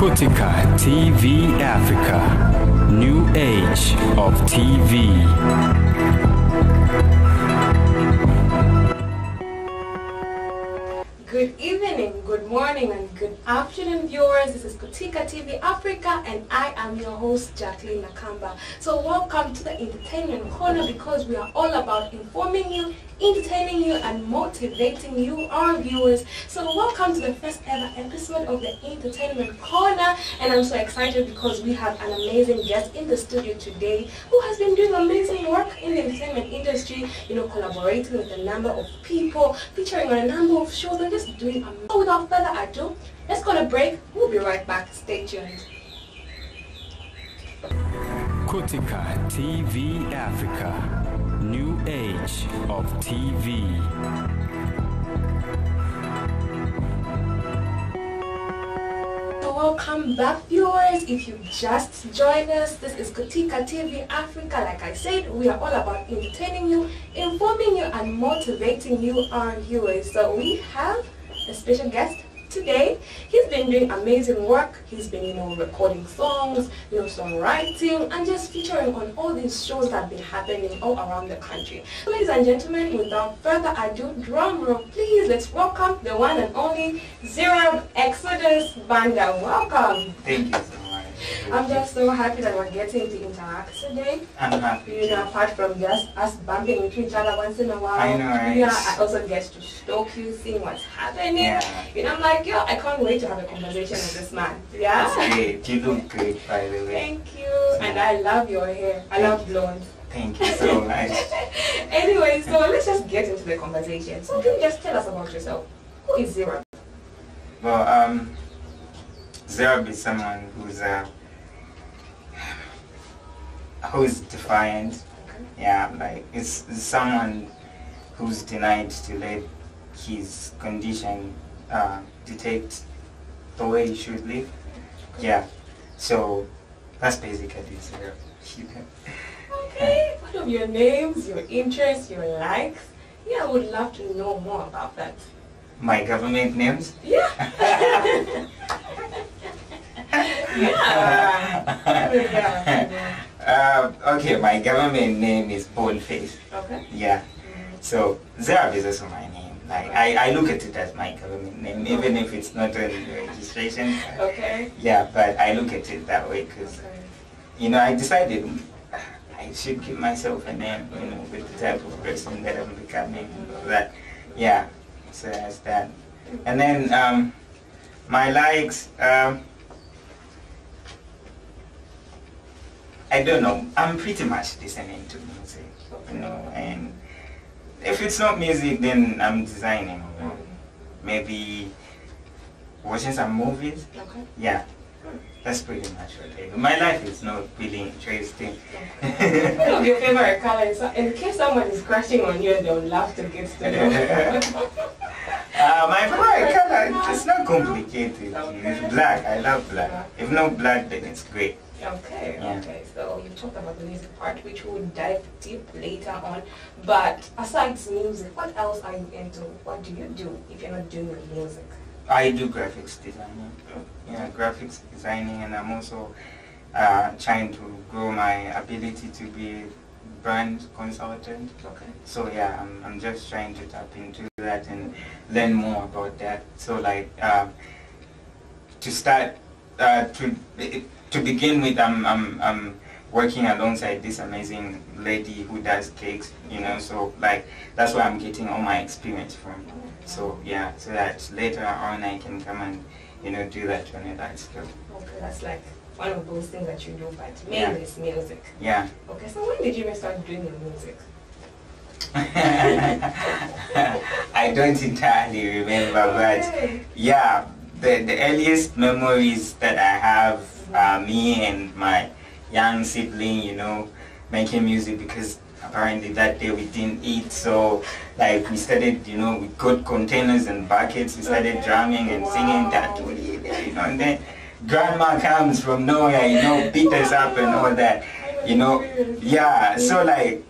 Kutika TV Africa, New Age of TV. Good evening, good morning, and good afternoon, viewers. This is Kutika TV Africa, and I am your host, JAQUELINE NAKAMBA. So welcome to the entertainment corner, because we are all about informing you, entertaining you, and motivating you, our viewers. So welcome to the first ever episode of the entertainment corner, and I'm so excited because we have an amazing guest in the studio today who has been doing amazing work in the entertainment industry, collaborating with a number of people, featuring on a number of shows, and just doing amazing. So without further ado, let's go to break. We'll be right back. Stay tuned. Kutika TV Africa, New Age of TV. Welcome back, viewers. If you just joined us, this is Kutika TV Africa. Like I said, we are all about entertaining you, informing you, and motivating you, our viewers. So we have a special guest today. He's been doing amazing work. He's been, recording songs, songwriting, and just featuring on all these shows that have been happening all around the country. Ladies and gentlemen, without further ado, drum roll, please, let's welcome the one and only Zerub Exodus Banda. Welcome. Thank you so much. I'm just so happy that we're getting to interact today. I'm happy. Apart from just us bumping into each other once in a while. I know, right? Yeah, I also get to stalk you, seeing what's happening. Yeah. I'm like, I can't wait to have a conversation with this man. Yeah? That's great. You look great, by the way. Thank you. And I love your hair. I love blonde. Thank you so much. Anyway, so let's just get into the conversation. So can you just tell us about yourself? Who is Zerub? Well, Zerub is someone who's defiant. Okay. Yeah, like it's someone who's denied to let his condition dictate the way he should live. Yeah, so that's basically Zerub. Okay, what are your names, your interests, your likes? Yeah, I would love to know more about that. My government names? Yeah. Okay, my government name is Boldface. Okay. Yeah. So Zerub is also my name. Like I look at it as my government name, even if it's not on the registration. Okay. Yeah, but I look at it that way because, I decided I should give myself a name, with the type of person that I'm becoming. That, yeah. So that's that. And then my likes. I don't know. I'm pretty much listening to music, and if it's not music, then I'm designing. Maybe watching some movies. Okay. Yeah, that's pretty much what I do. My life is not really interesting. What of your favorite colors? In case someone is crushing on you, they would love to get to know. My favorite color, it's not complicated. It's black. I love black. If not black, then it's great. Okay, Yeah. okay. So you talked about the music part, which we'll dive deep later on. But aside music, what else are you into? What do you do if you're not doing music? I do graphics designing. Yeah, graphics designing, and I'm also trying to grow my ability to be brand consultant. Okay. So yeah, I'm just trying to tap into that and learn more about that. So like to start to begin with, I'm working alongside this amazing lady who does cakes, so like that's where I'm getting all my experience from. So yeah, so that later on I can come and do that on a large scale. Okay, that's like one of those things that you do, but mainly it's music. Yeah. Okay, so when did you even start doing your music? I don't entirely remember, but yeah, the earliest memories that I have are me and my young sibling, making music, because apparently that day we didn't eat, so like we started, we got containers and buckets, we started drumming and singing that, and then grandma comes from nowhere, beat us up and all that, yeah, so like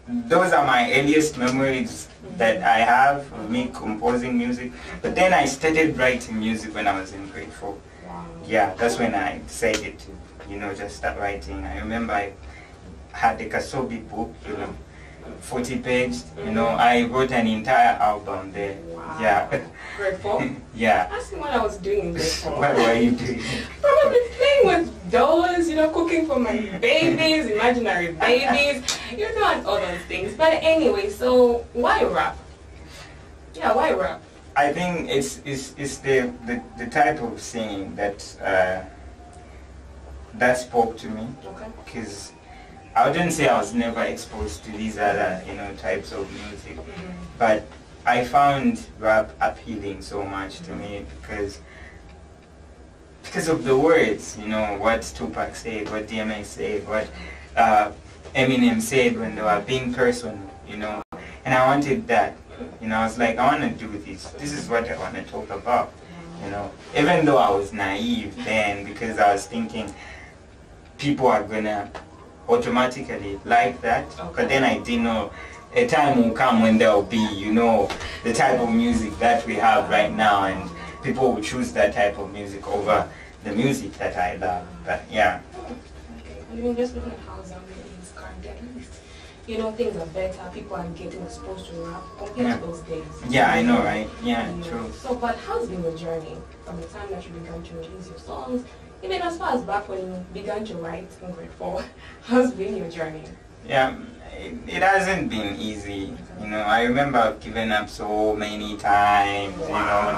those are my earliest memories that I have of me composing music. But then I started writing music when I was in grade 4. Wow. Yeah, that's when I decided to, you know, just start writing. I remember I had the Kasobi book, you know, 40 pages. You know, I wrote an entire album there. Wow. Yeah. Grade 4? Yeah. Ask me what I was doing in grade 4. What were you doing? Probably playing with dolls, you know, cooking for my babies, imaginary babies, you know, and all those things. But anyway, so why rap? Yeah, why rap? I think it's the type of singing that that spoke to me. Okay. Because I wouldn't say I was never exposed to these other, you know, types of music, but I found rap appealing so much to me because of the words, you know, what Tupac said, what DMX said, what Eminem said when they were being personal, you know, and I wanted that. You know, I was like, I want to do this. This is what I want to talk about, you know. Even though I was naive then, because I was thinking people are going to automatically like that. Okay. But then I didn't know a time will come when there will be, you know, the type of music that we have right now, and people will choose that type of music over the music that I love. But yeah. Okay. I mean, just looking at how Zambia is currently, at least, you know, things are better. People are getting exposed to rap compared to those days. Yeah, I know, right? Yeah, true. So, but how's been your journey from the time that you began to release your songs, even as far as back when you began to write in grade 4? How's been your journey? Yeah, it hasn't been easy. You know, I remember giving up so many times, you know,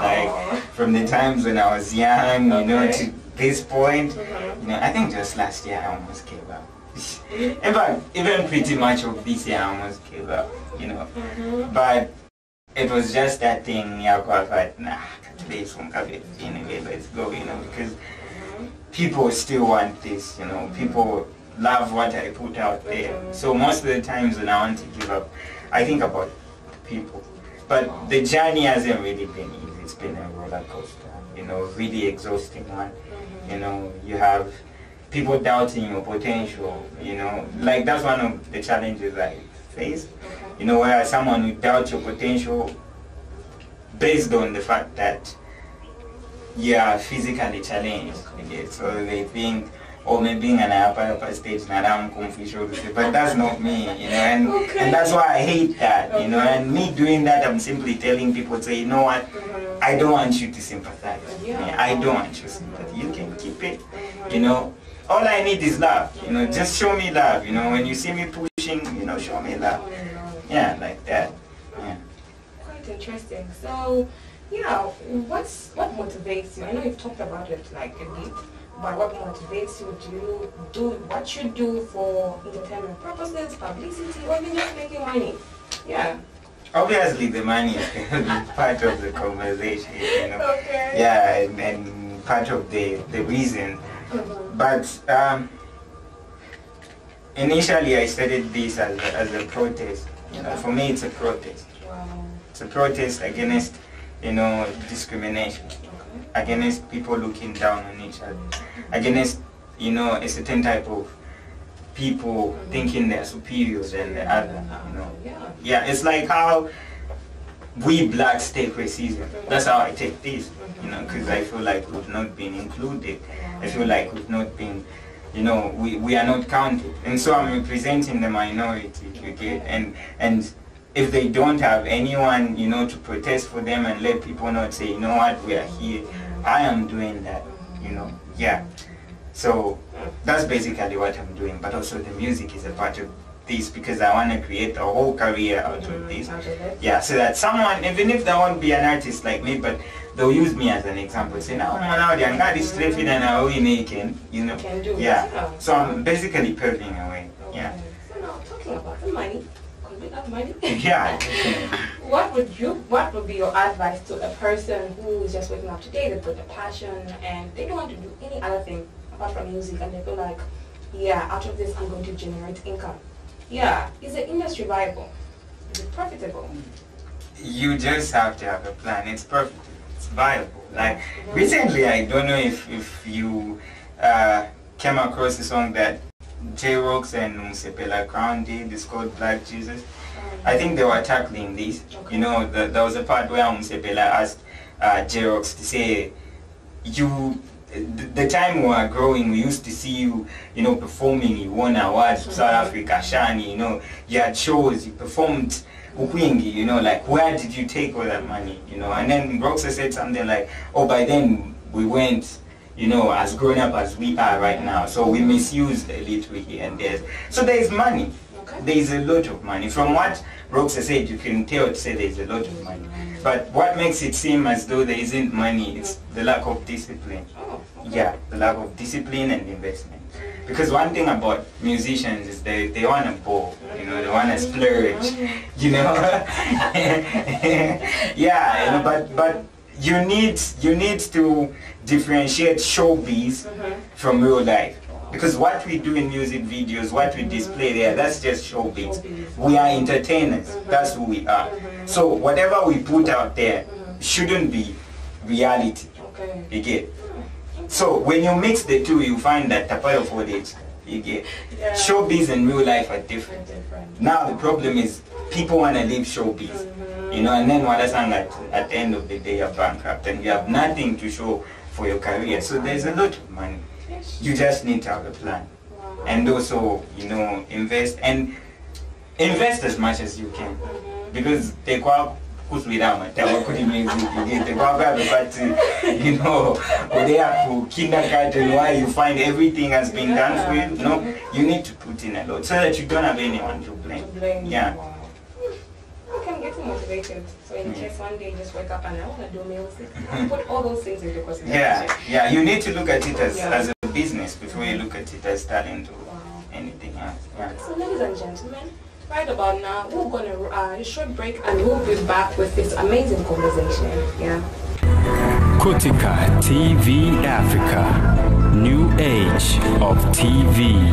like from the times when I was young, you know, to this point. You know, I think just last year I almost gave up. In fact, even pretty much of this year I almost gave up, you know. But it was just that thing, yeah, I thought, nah, anyway, let's go, you know, because people still want this, you know, people love what I put out there. So most of the times when I want to give up, I think about people. But the journey hasn't really been easy. It's been a roller coaster, you know, really exhausting one. You know, you have people doubting your potential, you know, like that's one of the challenges I face. You know, where someone who doubts your potential based on the fact that you are physically challenged. Okay? So they think, oh, maybe being an upper stage, but that's not me, you know, and that's why I hate that, you know, and me doing that, I'm simply telling people, say, you know what, I don't want you to sympathize with me. I don't want your sympathy. You can keep it, you know. All I need is love, you know, just show me love, you know, when you see me pushing, you know, show me love. Yeah, like that. Yeah. Quite interesting. So, yeah, what motivates you? I know you've talked about it like a bit, but what motivates you to do what you do for entertainment purposes, publicity, or even just making money? Yeah. Obviously, the money is going to be part of the conversation, you know. Okay. Yeah, and part of the reason. But initially, I started this as a protest. You know, for me, it's a protest. Wow. It's a protest against, you know, discrimination, against people looking down on each other, against, you know, a certain type of people thinking they're superior than the other, you know. Yeah, it's like how we blacks take racism. That's how I take this, you know, because I feel like we've not been included. I feel like we've not been, you know, we are not counted. And so I'm representing the minority, okay? And if they don't have anyone, you know, to protest for them and let people know, say, you know what, we are here, I am doing that, you know, yeah. So that's basically what I'm doing, but also the music is a part of this because I want to create a whole career out of this. Yeah, so that someone, even if they won't be an artist like me, but they'll use me as an example, say, now I got this straight and I can, you know. Yeah, so I'm basically paving a way. Yeah. So now talking about the money, because we have money. Yeah. What would be your advice to a person who is just waking up today, they put a passion and they don't want to do any other thing apart from music, and they feel like, yeah, out of this I'm going to generate income. Yeah, is the industry viable? Is it profitable? You just have to have a plan. It's profitable. It's viable. Like recently, I don't know if you came across a song that J-Rocks and Umsepela Crown did. It's called Black Jesus. I think they were tackling this. You know, there was a part where Umsepela asked J-Rocks to say, you the time we were growing, we used to see you, you know, performing. You won awards, South Africa, Shani, you know, you had shows, you performed Ukwingi, you know, like, where did you take all that money, you know? And then Roxa said something like, oh, by then we went, you know, as grown up as we are right now, so we misused a little here and there. So there is money. Okay. There is a lot of money. From what Roxa said, you can tell to say there is a lot of money. But what makes it seem as though there isn't money, it's the lack of discipline. Oh, okay. Yeah, the lack of discipline and investment. Because one thing about musicians is they want to ball, you know, they want to splurge, you know. Yeah, you know, but you need to differentiate showbiz from real life. Because what we do in music videos, what we display there, that's just showbiz. We are entertainers. That's who we are. So whatever we put out there shouldn't be reality. Okay. You get? So when you mix the two, you find that the part of what it, you get. Yeah. Showbiz and real life are different. Now the problem is people want to leave showbiz. You know, and then what at the end of the day you're bankrupt and you have nothing to show for your career. So there's a lot of money. You just need to have a plan. And also, you know, invest as much as you can. Because they go who's without my you know, or they are for kindergarten why you find everything has been done for you. No, you need to put in a lot so that you don't have anyone to blame. Yeah. Okay, I'm getting motivated. So in case one day you just wake up and I want to do music, put all those things into consideration. Yeah, you need to look at it as a business before you look at it as talent or anything else. Yeah. So ladies and gentlemen, right about now, we're going to a short break and we'll be back with this amazing conversation. Yeah. Kotika TV Africa, new age of TV.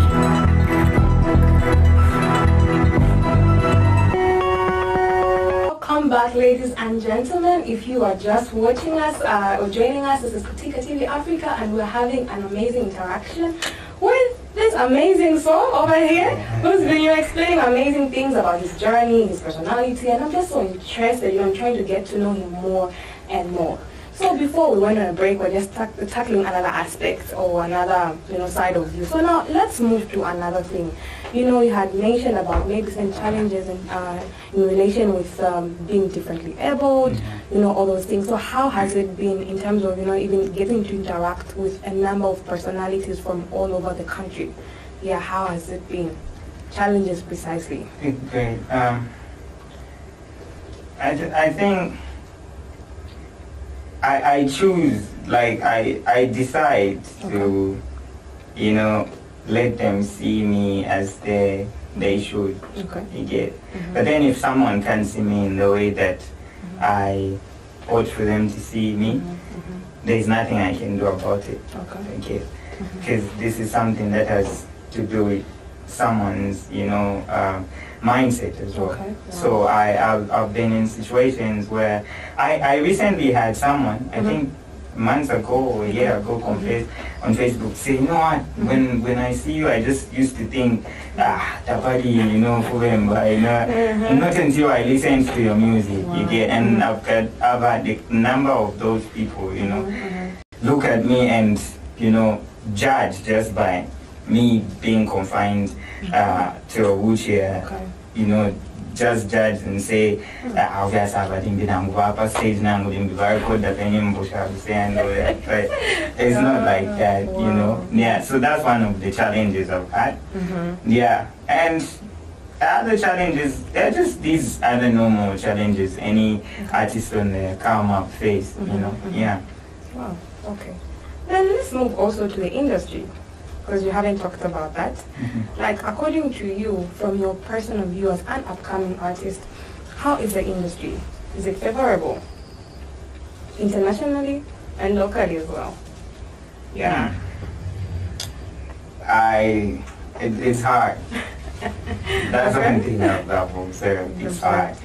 Welcome back, ladies and gentlemen. If you are just watching us or joining us, this is Kotika TV Africa and we're having an amazing interaction with this amazing soul over here who's been explaining amazing things about his journey, his personality, and I'm just so interested, you know, I'm trying to get to know him more and more. So before we went on a break, we're just tackling another aspect or another, you know, side of you. So now let's move to another thing. You know, you had mentioned about maybe some challenges in relation with being differently abled, you know, all those things. So how has it been in terms of, you know, even getting to interact with a number of personalities from all over the country? Yeah, how has it been? Challenges precisely. Okay. I think I choose, like I decide to, you know, let them see me as they should. Okay. You get. But then if someone can see me in the way that I ought for them to see me, there's nothing I can do about it. Okay. Because this is something that has to do with someone's, you know, mindset as well. Okay. Wow. So I've been in situations where I recently had someone, I think months ago or a year ago, on Facebook say, you know what, when I see you, I just used to think, Tapadi, you know, Fuvemba, you know, not until I listened to your music, you get, and I've had a number of those people, you know, look at me and, you know, judge just by me being confined to a wheelchair, you know, just judge and say, it's not like that, you know. Yeah, so that's one of the challenges I've had. Yeah, and other challenges, they're just these other normal challenges any artist on the come-up face, you know. Yeah. Wow, okay. Then let's move also to the industry, because you haven't talked about that. Like, according to you, from your personal view as an upcoming artist, how is the industry? Is it favorable? Internationally and locally as well? Yeah. It's hard. That's one thing I've observed. It's hard.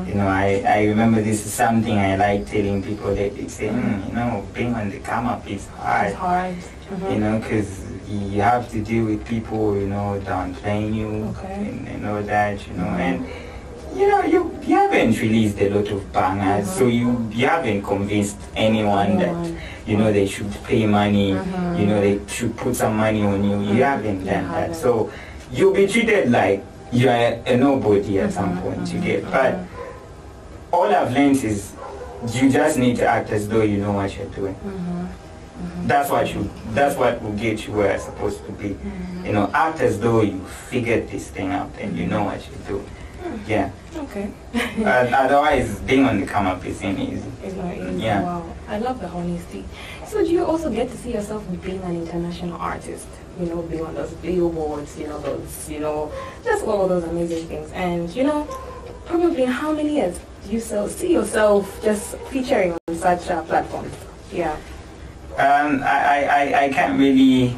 You know, I remember this is something I like telling people that they say, you know, being on the come-up is hard. It's hard. You know, because you have to deal with people, you know, downplaying you and all that, you know, and you know, you haven't released a lot of bangers, so you haven't convinced anyone that you know, they should pay money, you know, they should put some money on you. You haven't done that. So you'll be treated like you are a nobody at some point, you get. But all I've learned is you just need to act as though you know what you're doing. That's what will get you where you're supposed to be. You know, act as though you figured this thing out and you know what you're doing. Yeah. Okay. Otherwise, being on the come up isn't easy. It's not easy. Yeah. Wow. I love the honesty. So do you also get to see yourself being an international artist? You know, being on those billboards, you know, those, you know, just all of those amazing things. And, you know, probably in how many years do you see yourself just featuring on such platforms? Yeah. I can't really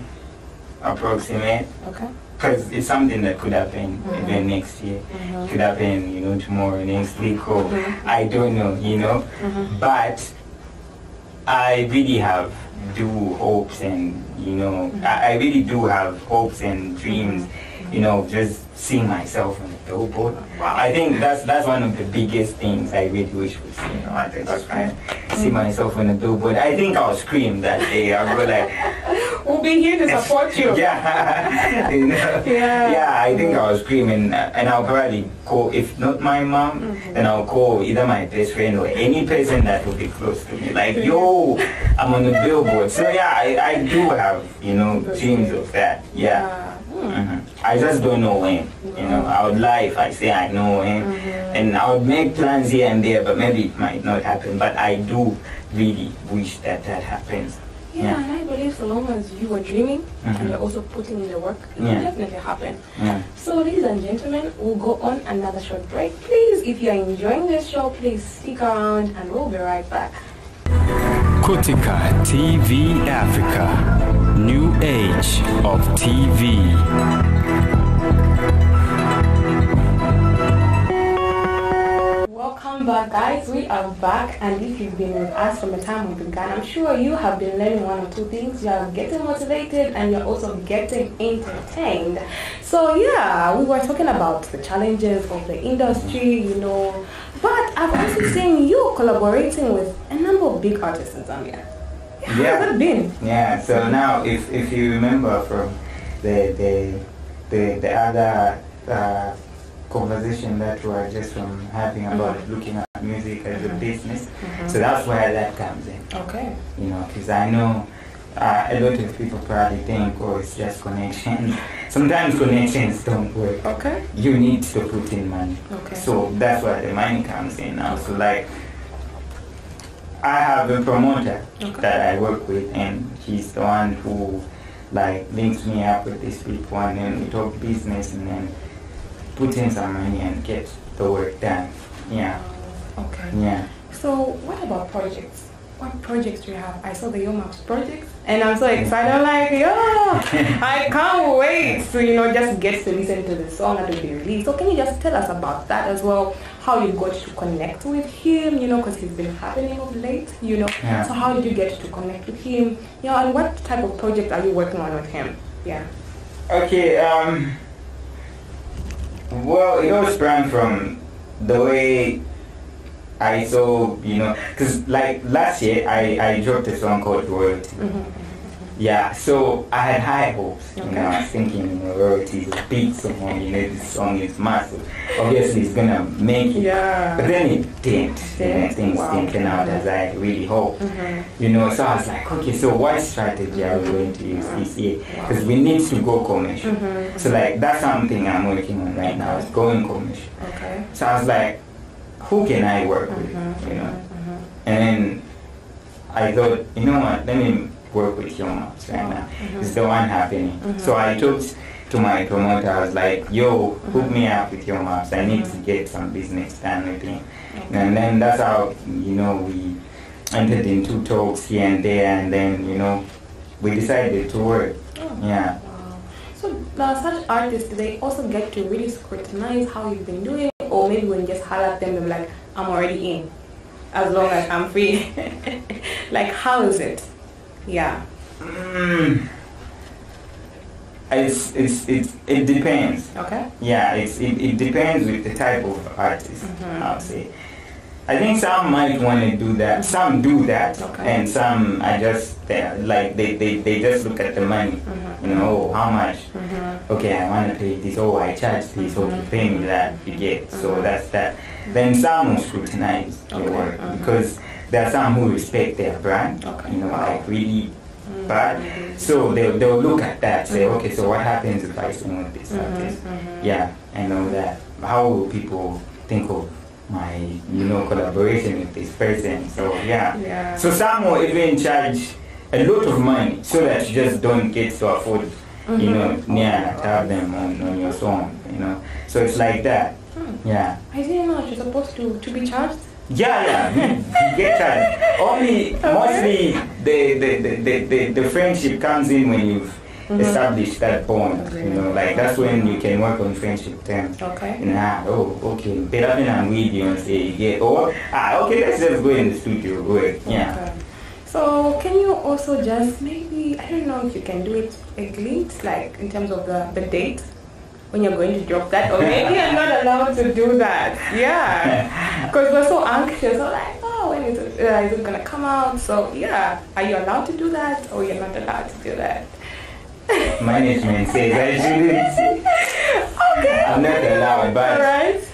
approximate. Okay. Because it's something that could happen even next year. Could happen, you know, tomorrow, next week, or I don't know, you know. But I really do hopes and, you know, I really do have hopes and dreams, you know, just seeing myself on the billboard. Wow. I think that's one of the biggest things I really wish we see, you know. I just see myself on the billboard. I think I'll scream that day. I'll go like, we'll be here to support you. Yeah. You know? Yeah, I think I'll scream and I'll probably call, if not my mom, then I'll call either my best friend or any person that will be close to me. Like, yo, I'm on the billboard. So yeah, I do have, you know, dreams of that. Yeah. I just don't know when. You know, I would lie if I say I know when, and I would make plans here and there, but maybe it might not happen. But I do really wish that happens. Yeah, and I believe so long as you are dreaming and you're also putting in the work, it will definitely happen. So ladies and gentlemen, we'll go on another short break. Please, if you're enjoying this show, please stick around and we'll be right back. Kotika TV Africa, new age of TV. Welcome back, guys. We are back, and if you've been with us from the time we began, I'm sure you have been learning one or two things. You are getting motivated and you're also getting entertained. So yeah, we were talking about the challenges of the industry, you know, but I've also seen you collaborating with a number of big artists in Zambia. How has it been? Yeah, so now if you remember from the other conversation that we were just having about looking at music as a business, so that's where that comes in. Okay. You know, because I know a lot of people probably think, oh, it's just connections. Sometimes connections don't work. Okay. You need to put in money. Okay. So that's where the money comes in now. So like, I have a promoter that I work with, and he's the one who like links me up with these people, and then we talk business and then put in some money and get the work done. Yeah. Okay. Yeah. So what about projects? What projects do you have? I saw the YoMaps projects and I'm so excited. I'm like, yo, I can't wait to, you know, just get to listen to the song that will be released. So can you just tell us about that as well? How you got to connect with him, you know, because he's been happening of late, you know. Yeah. So how did you get to connect with him? You know, and what type of project are you working on with him? Yeah. Okay, well, it all sprang from the way I saw, you know, because like last year I dropped a song called Royalty. Yeah, so I had high hopes, you know, I was thinking, you know, Royalty is a big song, you know, this song is massive. Obviously it's gonna make it. Yeah. But then it didn't. You know, things didn't turn out as I really hoped. You know, so I was like, okay, so what strategy are we going to use this year? Because we need to go commercial. So like that's something I'm working on right now, is going commercial. Okay. So I was like, who can I work with, you know? And then I thought, you know what, let me work with YoMaps right now. It's the one happening. So I talked to my promoter, I was like, yo, hook me up with YoMaps. I need to get some business done with him. And then that's how, you know, we entered into talks here and there, and then, you know, we decided to work. Yeah. So such artists, they also get to really scrutinize how you've been doing, or maybe when you just holler at them, they're like, I'm already in, as long as I'm free. Like, how is it? Yeah. It depends. Okay. Yeah, it depends with the type of artist, I'll say. I think some might want to do that. Some do that, Okay. and some are just like they just look at the money. You know, oh, how much? Okay, I want to pay this. Oh, I charge this. Okay, pay me that. You get. So that's that. Then some will scrutinize your work because there are some who respect their brand. Okay. You know, like really bad. So they'll look at that. Say, okay, so what happens if I sing with this artist? Yeah, I know that. How will people think of my, you know, collaboration with this person? So yeah. So some will even charge a lot of money so that you just don't get to afford, you know, to have them on your song, you know. So it's like that. Yeah. I didn't know you're supposed to be charged. Yeah, you get charged. Only mostly the friendship comes in when you've established that bond. You know, like that's when you can work on friendship terms. Okay. Okay, better than we do and say yeah, or okay, let's just go in the studio. Go ahead. Yeah. Okay. So can you also just maybe, I don't know if you can do it a glimpse, like in terms of the date when you're going to drop that, or maybe I'm not allowed to do that. Yeah, because we're so anxious. We're like, oh, when is it gonna come out? So yeah, are you allowed to do that, or you're not allowed to do that? Management says I shouldn't. Okay. I'm not allowed, but Alright.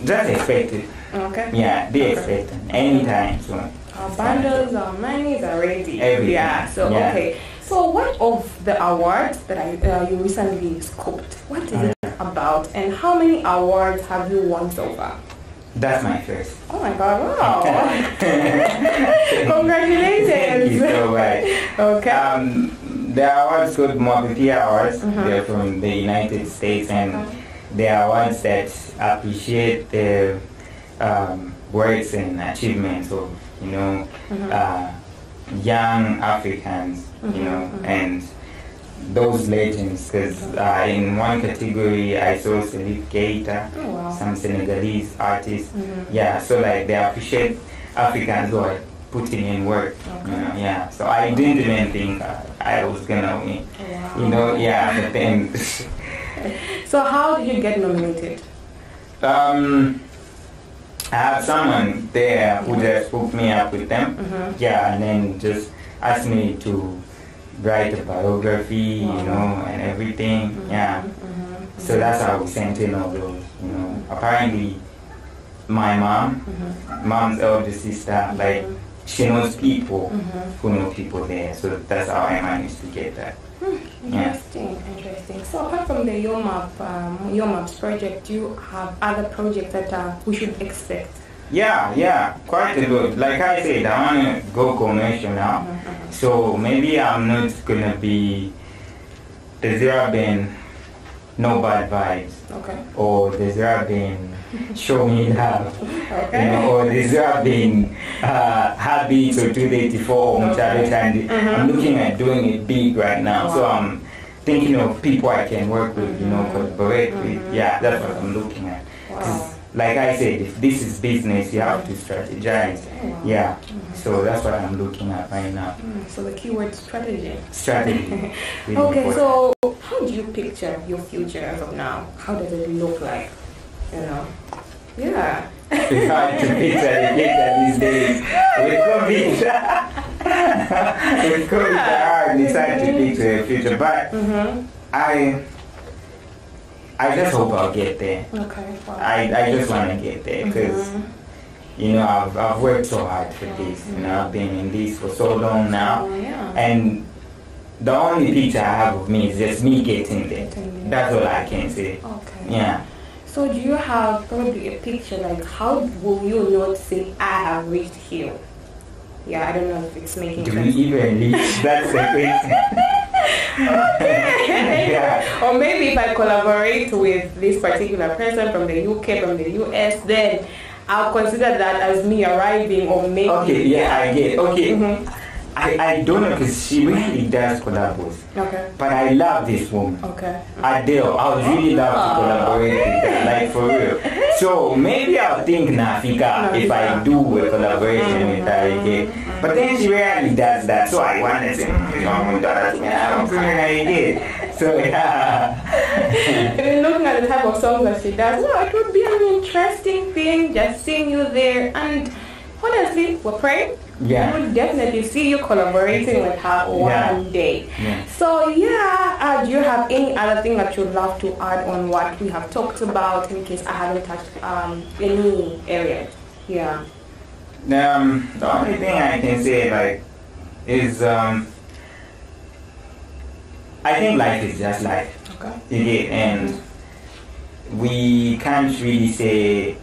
just expect it. Okay. Yeah, they expect it anytime soon. Our bundles, our monies are ready. Everything. Yeah. So Yeah. okay. So what of the awards that you recently scooped? What is it about, and how many awards have you won so far? That's my first. Oh my God! Wow! Congratulations! Thank you so much. Okay. The awards called Mobility Awards. They're from the United States, and they are awards that appreciate the works and achievements of, you know, young Africans, you know, and those legends. Because in one category, I saw Salif Keita, some Senegalese artists. Yeah, so like they appreciate Africans who are putting in work. You know, yeah. So I didn't even think I was gonna win. You know, yeah. But then. So how did you get nominated? I have someone there who just hooked me up with them. Yeah, and then just asked me to write a biography, you know, and everything. Yeah. So that's how we sent in all those, you know. Apparently, my mom's elder sister, like, she knows people who know people there. So that's how I managed to get that. Interesting. So apart from the Your Maps project, do you have other projects that we should expect? Yeah, quite a lot. Like I said, I want to go commercial now. So maybe I'm not gonna be the Zerub and No Bad Vibes. Okay. Or the Zerub and Show Me Love. Okay. You know, or the Zerub and Habits or 284 or Untitled Chapter. I'm looking at doing it big right now. So I'm thinking of people I can work with, you know, collaborate with. Yeah, that's what I'm looking at. Like I said, if this is business, you have to strategize. Yeah. So that's what I'm looking at right now. So the keyword strategy. Strategy. Really okay, important. so how do you picture your future as of now? How does it look like? You know? Yeah. It's hard to picture the future these days. With COVID. With COVID, it's hard to picture the future. But I just hope I'll get there. Okay. Wow. I just want to get there because, you know, I've worked so hard for this. You know, I've been in this for so long now. And the only picture I have of me is just me getting there. That's all I can say. Okay. Yeah. So do you have probably a picture, like how will you not say, I have reached here? Yeah, I don't know if it's making sense. Do we even reach that sequence? Yeah. Or maybe if I collaborate with this particular person from the UK, from the US, then I'll consider that as me arriving, or maybe. Okay, yeah, I get it. Okay. I don't know, because she really does collabos. Okay. But I love this woman. Okay. Adele, I would really love to collaborate with her, like for real. So maybe I'll think Nafika if I do a collaboration with her again. But then she rarely does that, so I want to say, I don't think I did. So yeah. And looking at the type of songs that she does, well, it would be an interesting thing just seeing you there. And honestly, we're praying. Yeah. We would definitely see you collaborating with her one day. Yeah. So yeah, do you have any other thing that you'd love to add on what we have talked about in case I haven't touched any area? Yeah. The only thing I can say is I think life is just life. Okay. And we can't really say,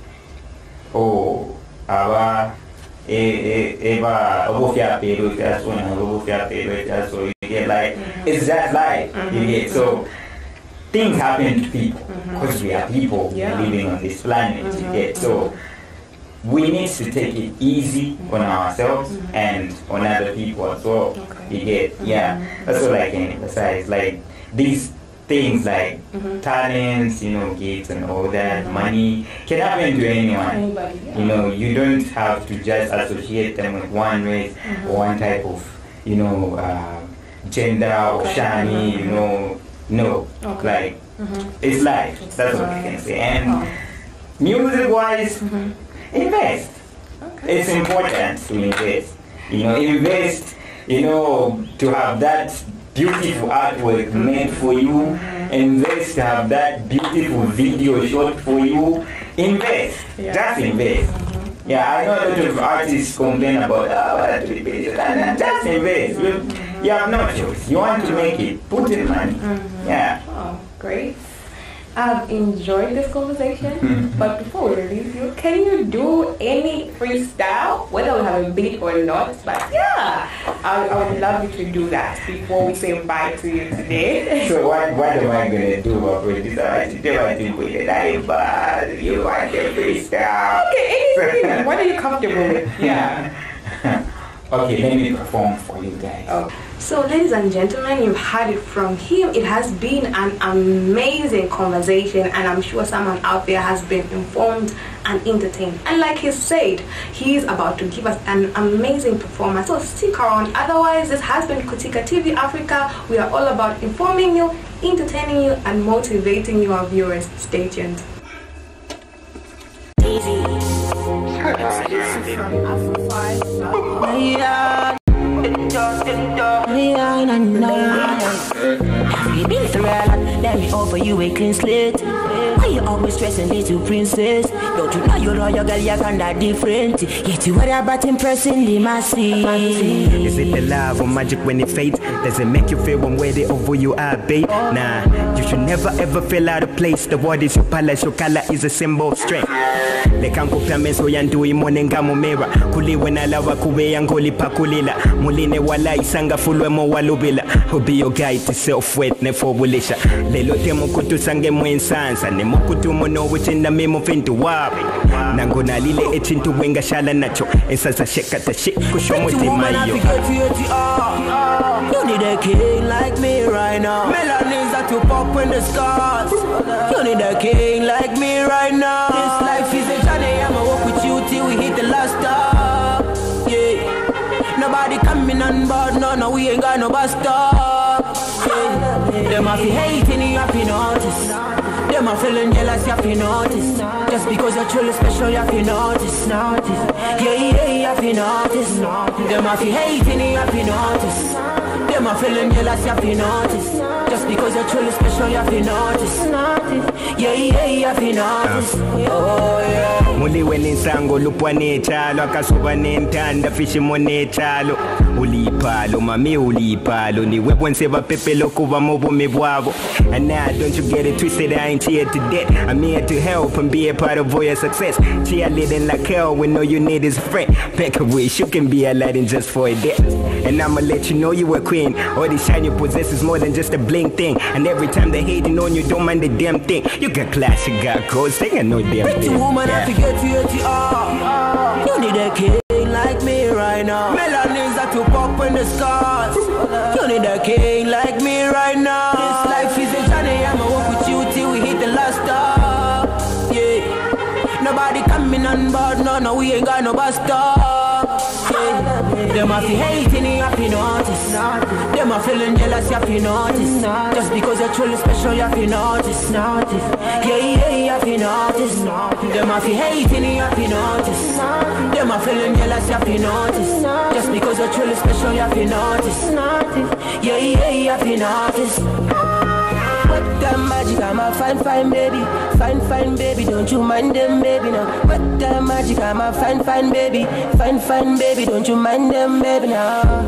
oh, our it's just life. So things happen to people because we are people living on this planet. So we need to take it easy on ourselves and on other people as well. That's all I can emphasize. Like these things like talents, gifts and all that, money can happen to anyone. You don't have to just associate them with one race or one type of, gender or shiny, no. Like it's life. That's what I can say. And music-wise, invest. It's important to invest. Invest, to have that beautiful artwork made for you. Invest to have that beautiful video shot for you. Invest. Just invest. I know a lot of artists complain about just invest. You have no choice. You want to make it, put in money. Oh, great. I've enjoyed this conversation, but before we leave you, can you do any freestyle, whether we have a beat or not? But I would love you to do that before we say bye to you today. So what am I going to do with this? You want the freestyle? Okay, anything. What are you comfortable with? Okay, let me perform for you guys. Okay. So ladies and gentlemen, you've heard it from him. It has been an amazing conversation, and I'm sure someone out there has been informed and entertained. And like he said, he's about to give us an amazing performance. So stick around. Otherwise, this has been Kutika TV Africa. We are all about informing you, entertaining you, and motivating your viewers. Stay tuned. You've been through a lot, let me offer you a clean slate. Why you always stressing little princess? Don't you know you're loyal, girl, you're kinda different. Yet you worry about impressing the masses. Is it the love or magic when it fades? Does it make you feel one way they over you are, babe? Nah, you should never ever feel out of place. The word is your palace, your color is a symbol of strength. Lekankupa meso yandu imonenga mumera. Kuli wena lawa kuwe yangoli pakulila. Muline wala isanga fulwe mo walubila. Hobi your guide to self-worth ne forbulisha. Lelo temo kutu sange mwensansa. Nemo kutu mono wichinda mimo fintu wabi. Nangona lile echintu wenga shala nacho. Ensasa sheka ta shit kushomo timayo. You need a king like me right now. Melanin's that you pop in the scars. You need a king like me right now. This life is a journey, I'ma walk with you till we hit the last stop. Nobody coming on board, no, we ain't got no bus stop. Them a fi hating, you have to notice. Them a feeling jealous, you have to notice. Just because you're truly special, you have to notice. You have to notice. Them a fi hating, you have to notice. Them a feeling jealous, you have to notice. Just because you're truly special, you have to notice. You have to notice. Oh yeah. Muli weni sango lupwane chalo akasuba nentanda fishi mone chalo ulipalo mami ulipalo ni webwense bapepelo kuba mobumi bwabo. And now don't you get it twisted, I ain't here to debt. I'm here to help and be a part of all your success. Cheerleading like hell when all you need is a friend. Make a wish you can be a Aladdin just for a day. And I'ma let you know you a queen. All the shine you possess is more than just a bling thing. And every time they hating on you, don't mind the damn thing. You got class, you got codes, they got no damn Pretty thing. woman, I forget you. You need a king like me right now. Melanin's that you pop in the scars. You need a king like me right now. This life is a journey, I'ma walk with you till we hit the last stop. Nobody coming on board, no, we ain't got no bus stop. Them a fi hating, you have to notice. Them a feeling jealous, you have to notice. Just because you're truly special, you have to notice. Yeah, you have to notice. Them a fi hating, you have to notice. Them a feeling jealous, you have to notice. Just because you're truly special, you have to notice. Yeah, you have to notice. What the magic, I'm a fine baby. Fine baby, don't you mind them baby now. What the magic, I'm a fine baby. Fine baby, don't you mind them baby now.